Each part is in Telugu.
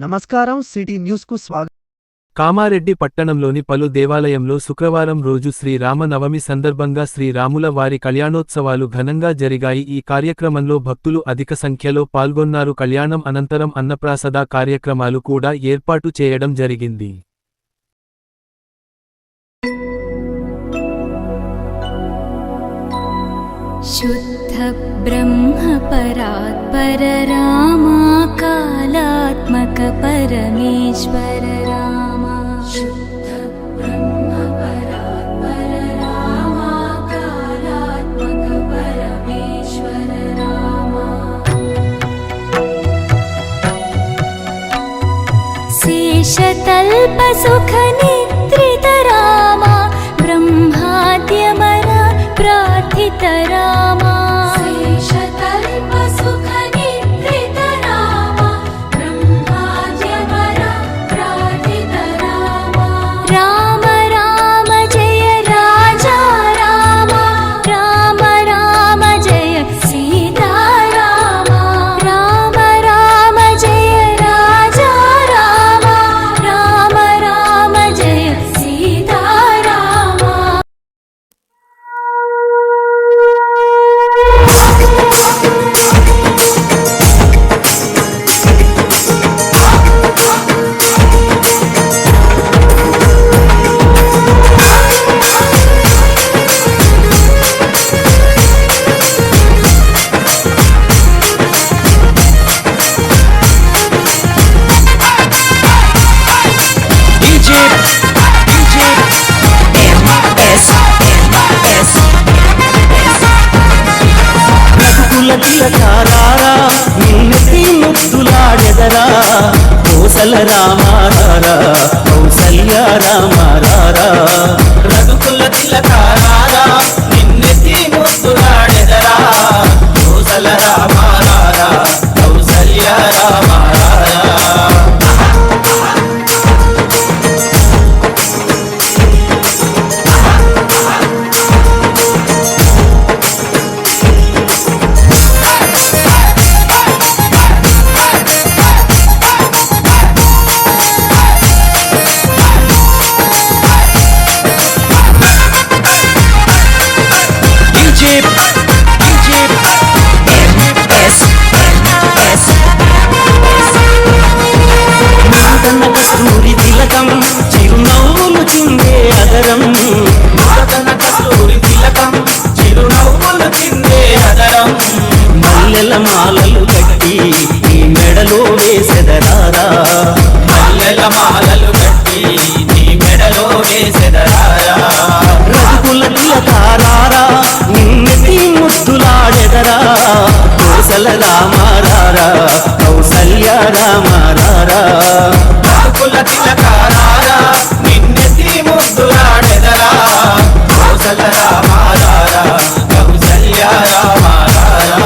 నమస్కారం సిటీ న్యూస్ కు స్వాగతం. కామారెడ్డి పట్టణంలోని పలు దేవాలయంలో శుక్రవారం రోజు శ్రీరామ నవమి సందర్భంగా శ్రీరాముల వారి కళ్యాణోత్సవాలు ఘనంగా జరిగాయి. ఈ కార్యక్రమంలో భక్తులు అధిక సంఖ్యలో పాల్గొన్నారు. కళ్యాణం అనంతరం అన్నప్రాసద కార్యక్రమాలు కూడా ఏర్పాటు చేయడం జరిగింది. शुद्ध ब्रह्म परात्पर रामा कालात्मक परमेश्वर रामा शुद्ध ब्रह्म परात्पर रामा कालात्मक परमेश्वर रामा शेषतल्प सुख निद्रित रामा ब्रह्माद्यमर प्रार्थित रामा शेषतल्प सुख निद्रित रामा ब्रह्माद्यमर प्रार्थित रामा राम राम जय राजा रामा राम राम जय सीता रामा राम राम जय राजा रामा राम राम जय सीता रामा తిలకారారా నిన్నటి ముద్దులాడెదరా కోసల రామారారా కౌసల్య రామారారా రఘుకుల తిలకారారా నిన్నటి ముద్దులాడెదరా కోసల రామారారా కౌసల్య రామారారా కస్తూరి తిలకం చిరునవ్వులు చిందే అదరం కస్తూరి తిలకం చిరునవ్వులు చిందే అదరం మల్లెల మాలలు కట్టి నీ మెడలో వేసెదరారా మల్లెల మాలలు కట్టి నీ మెడలో వేసెదరారా రఘుకుల తిలకారారా నిన్నటి ముద్దులాడెదరా కోసల రామారారా కౌసల్య రామారారా రఘుకుల తిలకారారా నిన్నటి ముద్దులాడెదరా కోసల రామారారా కౌసల్య రామారారా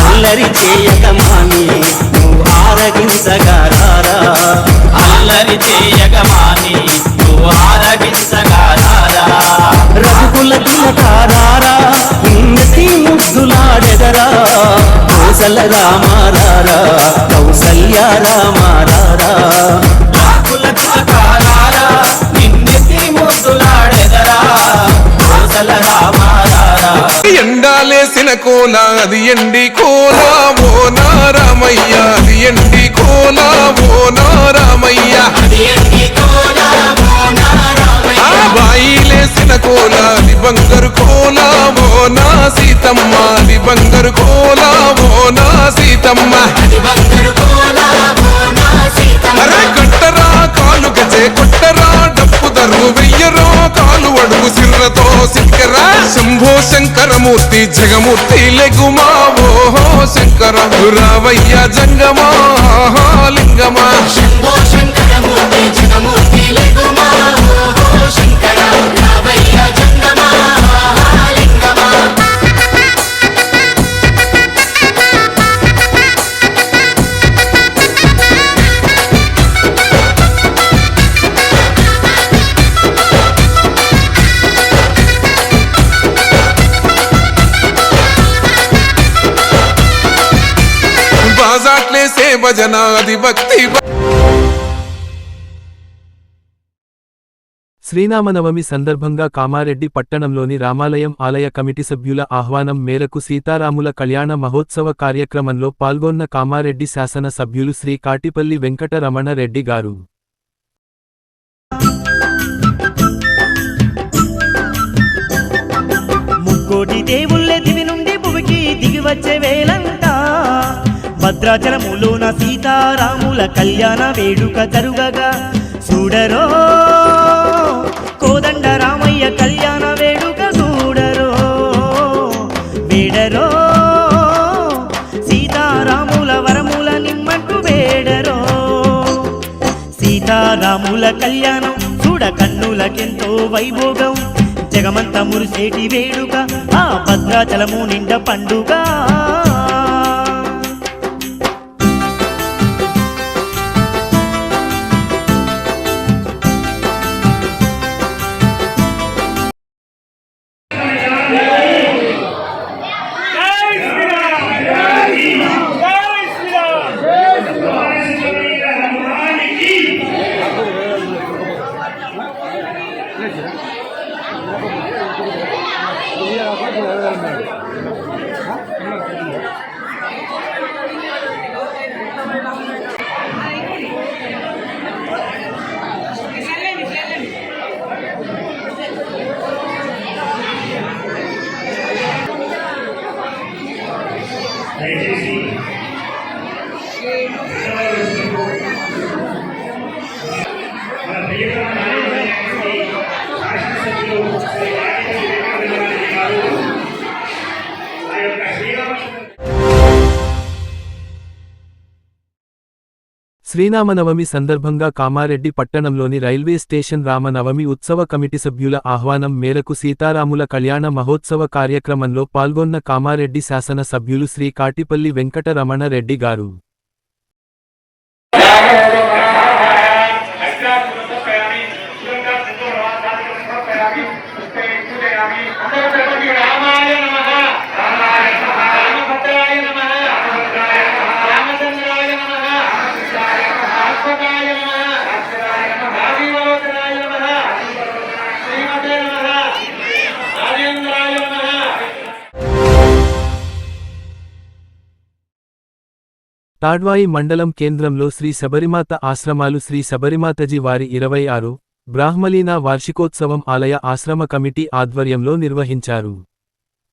అల్లరి చేయకమాని నువ్వు ఆరగించగారారా అల్లరి చేయకమాని నువ్వు ఆరగించగారారా రఘుకుల తిలకారారా నిన్నటి ముద్దులాడెదరా కోసల రామారారా కౌసల్య రామారారా రఘుకుల తిలకారారా నిన్నటి ముద్దులాడెదరా కోసల రామారారా ఎండాలేసిన కోల అది ఎండి కోల ఓ నారామయ్య అది ఎండి కోల ఓ నారామయ్య బాయిలేసిన కోల అది బంగారు కోలావో నా సీతమ్మ అది బంగారు కోలావో నా సీతమ్మ అరే కట్టరా కాలు గజే కొట్టరా డప్పు దరువు వెయ్యరో కాలు అడుగు సిర్రతో సిక్కరా శంభో శంకరమూర్తి జగమూర్తి లెగుమా ఓహో శంకర రావయ్య జంగమా లింగమా శంభో శంకరమూర్తి జగమూర్తి లెగుమా ఓహో శంకర రావయ్య జంగమా లింగమా. బాజాట్లే సే భజనాది భక్తి శ్రీరామనవమి సందర్భంగా కామారెడ్డి పట్టణంలోని రామాలయం ఆలయ కమిటీ సభ్యుల ఆహ్వానం మేరకు సీతారాముల కళ్యాణ మహోత్సవ కార్యక్రమంలో పాల్గొన్న కామారెడ్డి శాసన సభ్యులు శ్రీ కాటిపల్లి వెంకట రమణ రెడ్డి గారు. ముక్కోటి దేవుళ్ళ దివి నుండి భువికి దిగి వచ్చే వేళంట భద్రాచలములోన సీతారాముల కళ్యాణ వేడుక జరుగగా చూడరో కోదండ రామయ్య కళ్యాణ వేడుక చూడరో వేడరో సీతారాముల వరముల నిమ్మంటూ వేడరో సీతారాముల కళ్యాణం చూడ కన్నులకెంతో వైభోగం జగమంత మురిసేటి వేడుక ఆ భద్రాచలము నిండ పండుగ. శ్రీరామనవమి సందర్భంగా కామారెడ్డి పట్టణంలోని రైల్వే స్టేషన్ రామనవమి ఉత్సవ కమిటీ సభ్యుల ఆహ్వానం మేరకు సీతారాముల కళ్యాణ మహోత్సవ కార్యక్రమంలో పాల్గొన్న కామారెడ్డి శాసన సభ్యులు శ్రీ కాటిపల్లి వెంకట రమణ రెడ్డి గారు. తాడ్వాయి మండలం కేంద్రంలో శ్రీ శబరిమాత ఆశ్రమాలు శ్రీ శబరిమాతజీ వారి 26 బ్రాహ్మలీన వార్షికోత్సవం ఆలయ ఆశ్రమ కమిటీ ఆధ్వర్యంలో నిర్వహించారు.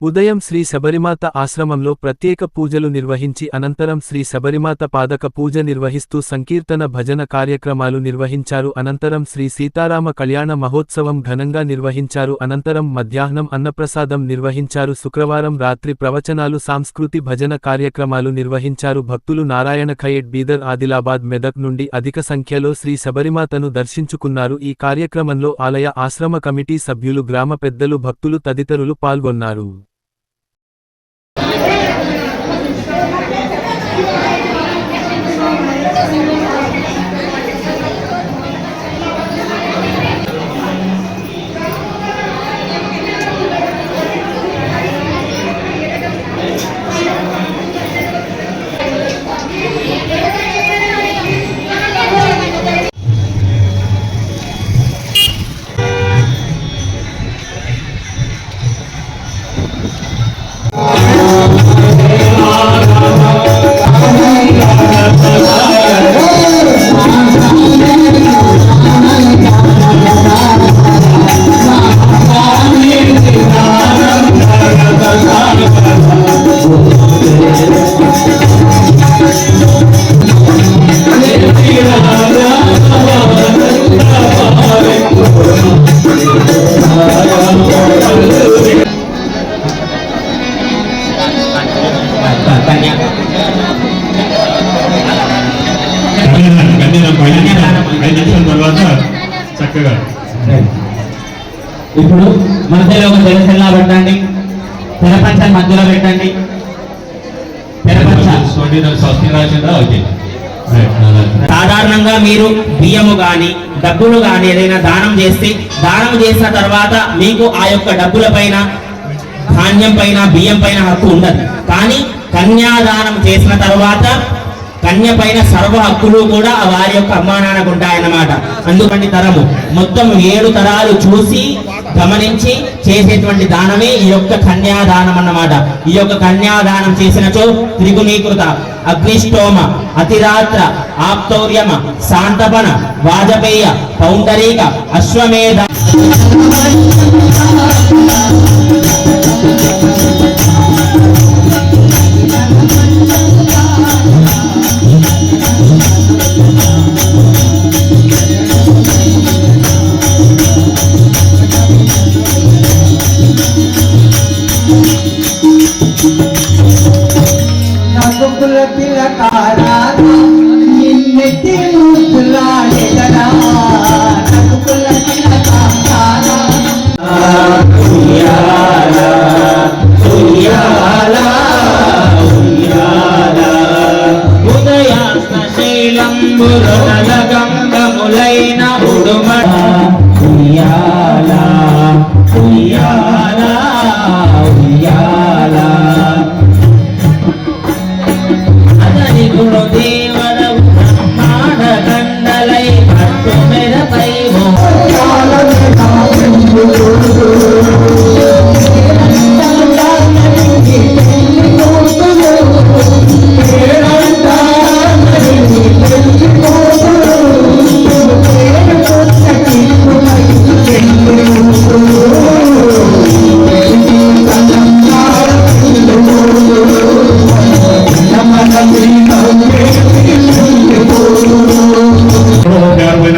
ఉదయం శ్రీ శబరిమాత ఆశ్రమంలో ప్రత్యేక పూజలు నిర్వహించి అనంతరం శ్రీ శబరిమాత పాదక పూజ నిర్వహిస్తూ సంకీర్తన భజన కార్యక్రమాలు నిర్వహించారు. అనంతరం శ్రీ సీతారామ కళ్యాణ మహోత్సవం ఘనంగా నిర్వహించారు. అనంతరం మధ్యాహ్నం అన్నప్రసాదం నిర్వహించారు. శుక్రవారం రాత్రి ప్రవచనాలు సాంస్కృతి భజన కార్యక్రమాలు నిర్వహించారు. భక్తులు నారాయణ ఖయేడ్ బీదర్ ఆదిలాబాద్ మెదక్ నుండి అధిక సంఖ్యలో శ్రీ శబరిమాతను దర్శించుకున్నారు. ఈ కార్యక్రమంలో ఆలయ ఆశ్రమ కమిటీ సభ్యులు గ్రామ పెద్దలు భక్తులు తదితరులు పాల్గొన్నారు. చక్కగా ఇప్పుడు మధ్యలో ఒక తెరసెల్లా పెట్టండి, తెరపంచాన్ని మధ్యలో పెట్టండి. సాధారణంగా మీరు బియ్యము గాని డబ్బులు గాని ఏదైనా దానం చేస్తే దానం చేసిన తర్వాత మీకు ఆ యొక్క డబ్బుల పైన ధాన్యం పైన బియ్యం పైన హక్కు ఉండదు. కానీ కన్యాదానం చేసిన తర్వాత కన్య పైన సర్వ హక్కులు కూడా వారి యొక్క అమ్మా నాన్నకు ఉంటాయన్నమాట. అందుకని తరము మొత్తం 7 తరాలు చూసి గమనించి చేసేటువంటి దానమే ఈ యొక్క కన్యాదానం అన్నమాట. ఈ యొక్క కన్యాదానం చేసినచో త్రిగుణీకృత అగ్నిష్టోమ అతిరాత్ర ఆప్తౌర్యమ శాంతపన వాజపేయ పౌండరీక అశ్వమేధ గంగములైన ఉడుమడ ఉయ్యాల ఉయ్యాల ఉయ్యాల అతని గురుదేవర బ్రహ్మాండ కండలై పట్టు మెరపై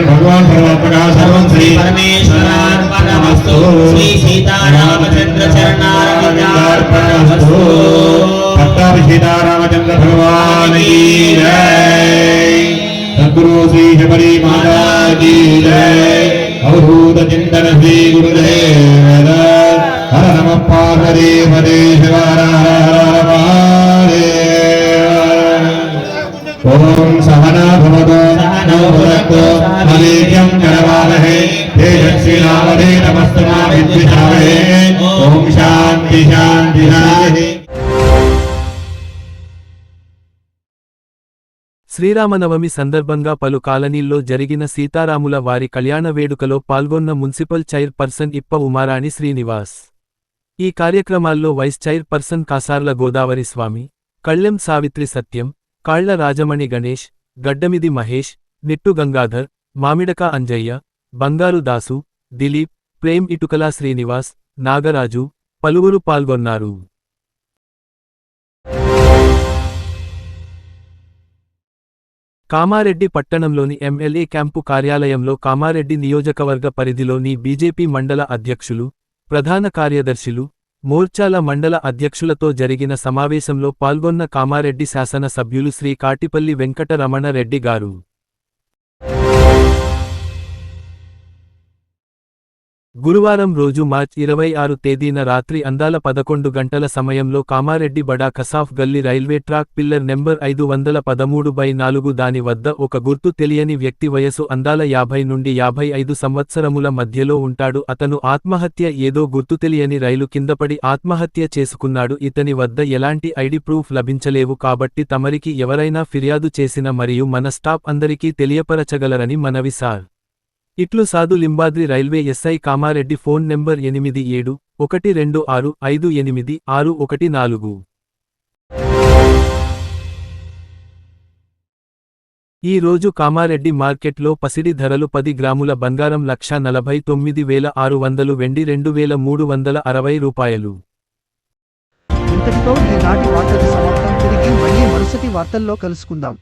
భగవాన్ పరమాత్మగా సర్వం శ్రీ పరమేశ్వరార్పణమస్తు. శ్రీ సీతారామచంద్ర చరణారవిందార్పణమస్తు. పట్టాభి సీతారామచంద్ర భగవాన్ की जय, सद्गुरु श्री शबरी माता की जय, अवधूत चिंतन श्री गुरुदेव दत्त। हर नमः पार्वती पते शिव हर हर महादेव। ओम सहना भवतु सहनौ भुनक्तु मलेज्यं करवावहै तेजस्विनावधे नमस्तमा विद्विषावहै। ओम शांति शांति शांति। శ్రీరామనవమి సందర్భంగా పలు కాలనీల్లో జరిగిన సీతారాముల వారి కళ్యాణ వేడుకలో పాల్గొన్న మున్సిపల్ చైర్ పర్సన్ ఇప్ప ఉమారాణి శ్రీనివాస్. ఈ కార్యక్రమాల్లో vice chairperson Kasarla Godavari Swamy, Kallem Savitri Satyam, Kalla Rajamani Ganesh, Gaddamidi Mahesh, నిట్టు Gangadhar, మామిడక Anjaiah, బంగారు దాసు, దిలీప్, ప్రేమ్ ఇటుకలా శ్రీనివాస్, నాగరాజు, పలువురు పాల్గొన్నారు. కామారెడ్డి పట్టణంలోని ఎమ్మెల్యే క్యాంపు కార్యాలయంలో కామారెడ్డి నియోజకవర్గ పరిధిలోని బీజేపీ మండల అధ్యక్షులు, ప్రధాన కార్యదర్శులు, మోర్చాల మండల అధ్యక్షులతో జరిగిన సమావేశంలో పాల్గొన్న కామారెడ్డి శాసన సభ్యులు శ్రీ కాటిపల్లి వెంకట రమణ రెడ్డి గారు. గురువారం రోజు మార్చి 26 తేదీన రాత్రి అందాల 11 గంటల సమయంలో కామారెడ్డి బడా కసాఫ్ గల్లీ రైల్వే ట్రాక్ పిల్లర్ నెంబర్ 513/4 దాని వద్ద ఒక గుర్తు తెలియని వ్యక్తి వయసు అందాల 50 నుండి 55 సంవత్సరముల మధ్యలో ఉంటాడు. అతను ఆత్మహత్య ఏదో గుర్తు తెలియని రైలు కిందపడి ఆత్మహత్య చేసుకున్నాడు. ఇతని వద్ద ఎలాంటి ఐడి ప్రూఫ్ లభించలేవు కాబట్టి తమరికి ఎవరైనా ఫిర్యాదు చేసిన మరియు మన స్టాఫ్ అందరికీ తెలియపరచగలరని మనవి సార్. ఇట్లు సాధు Limbadri railway SI Kamareddy. Phone number 8712658614. ఈ రోజు కామారెడ్డి మార్కెట్లో పసిడి ధరలు 10 గ్రాముల బంగారం 1,49,600, వెండి 2,360 రూపాయలు. ఇంతటితో ఈనాటి వార్తలు సమాప్తం. తిరిగి మళ్ళీ మరుసటి వార్తల్లో కలుసుకుందాం.